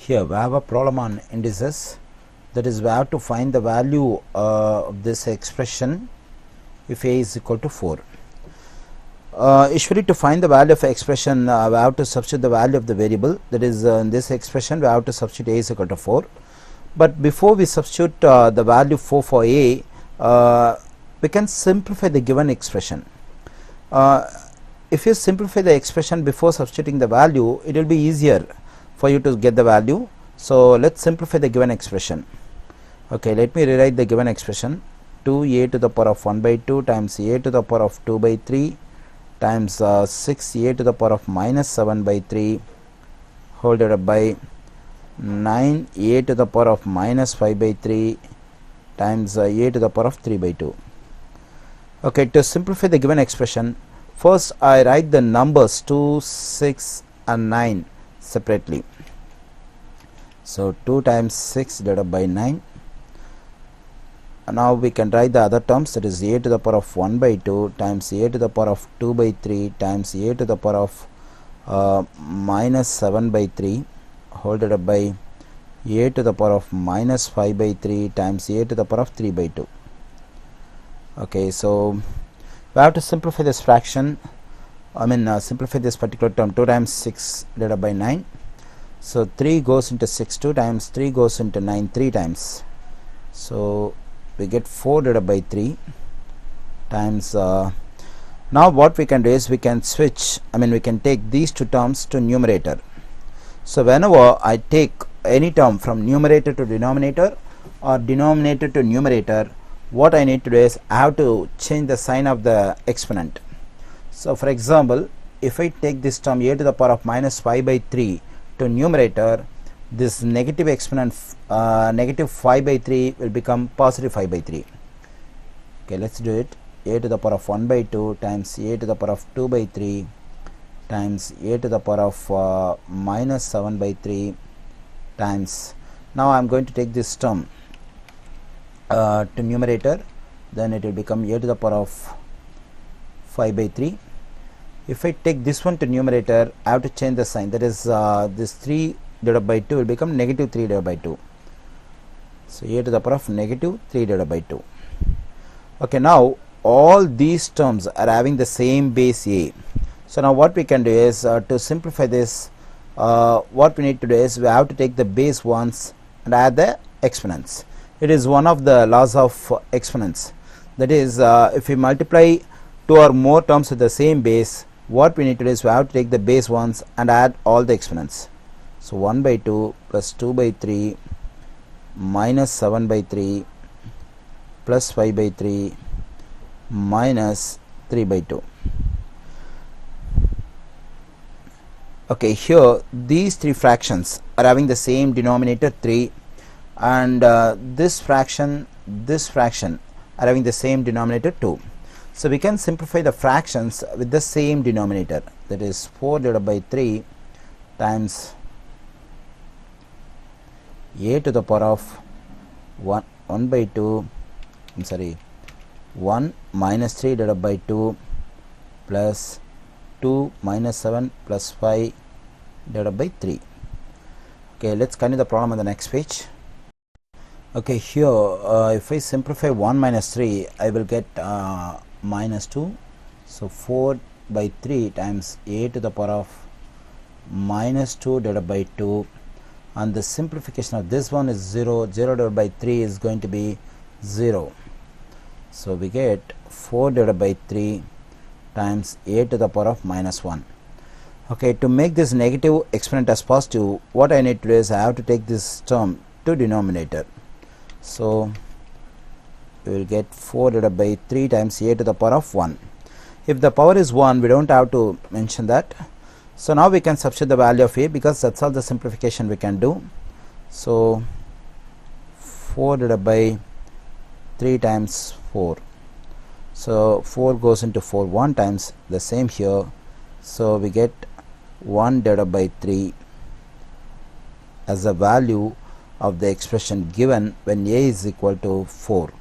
Here we have a problem on indices, that is we have to find the value of this expression if a is equal to 4. Usually to find the value of expression we have to substitute the value of the variable, that is in this expression we have to substitute a is equal to 4. But before we substitute the value 4 for a, we can simplify the given expression. If you simplify the expression before substituting the value, it will be easier for you to get the value. So let's simplify the given expression. Okay, let me rewrite the given expression. 2a to the power of 1 by 2 times a to the power of 2 by 3 times 6a to the power of minus 7 by 3 whole divided by 9a to the power of minus 5 by 3 times a to the power of 3 by 2. Okay, to simplify the given expression, first I write the numbers 2, 6 and 9 separately. So 2 times 6 divided by 9. And now we can write the other terms, that is a to the power of 1 by 2 times a to the power of 2 by 3 times a to the power of minus 7 by 3 whole divided by a to the power of minus 5 by 3 times a to the power of 3 by 2. Okay, so we have to simplify this fraction, simplify this particular term. 2 times 6 divided by 9. So 3 goes into 6 2 times, 3 goes into 9 3 times. So we get 4 divided by 3 times. Now what we can do is we can switch, we can take these two terms to numerator. So whenever I take any term from numerator to denominator or denominator to numerator, what I need to do is I have to change the sign of the exponent. So for example, if I take this term a to the power of minus 5 by 3 to numerator, this negative exponent negative 5 by 3 will become positive 5 by 3. Okay, let's do it. A to the power of 1 by 2 times a to the power of 2 by 3 times a to the power of minus 7 by 3 times. Now I am going to take this term to numerator, then it will become a to the power of 5 by 3. If I take this one to numerator, I have to change the sign, that is this 3 divided by 2 will become negative 3 divided by 2. So a to the power of negative 3 divided by 2. Okay, now all these terms are having the same base a. So now what we can do is to simplify this, what we need to do is we have to take the base ones and add the exponents. It is one of the laws of exponents, that is if we multiply two or more terms with the same base, what we need to do is we have to take the base ones and add all the exponents. So 1 by 2 plus 2 by 3 minus 7 by 3 plus 5 by 3 minus 3 by 2. Okay, here these three fractions are having the same denominator 3, and this fraction are having the same denominator 2. So we can simplify the fractions with the same denominator, that is 4 divided by 3 times a to the power of 1 by 2, 1 minus 3 divided by 2 plus 2 minus 7 plus 5 divided by 3. Okay, let's continue the problem on the next page. Okay, here if I simplify 1 minus 3, I will get minus 2. So 4 by 3 times a to the power of minus 2 divided by 2, and the simplification of this one is 0. 0 divided by 3 is going to be 0. So we get 4 divided by 3 times a to the power of minus 1. Okay, to make this negative exponent as positive, what I need to do is I have to take this term to denominator. So we will get 4 divided by 3 times a to the power of 1. If the power is 1, we don't have to mention that. So now we can substitute the value of a, because that's all the simplification we can do. So 4 divided by 3 times 4. So 4 goes into 4 1 times, the same here. So we get 1 divided by 3 as the value of the expression given when a is equal to 4.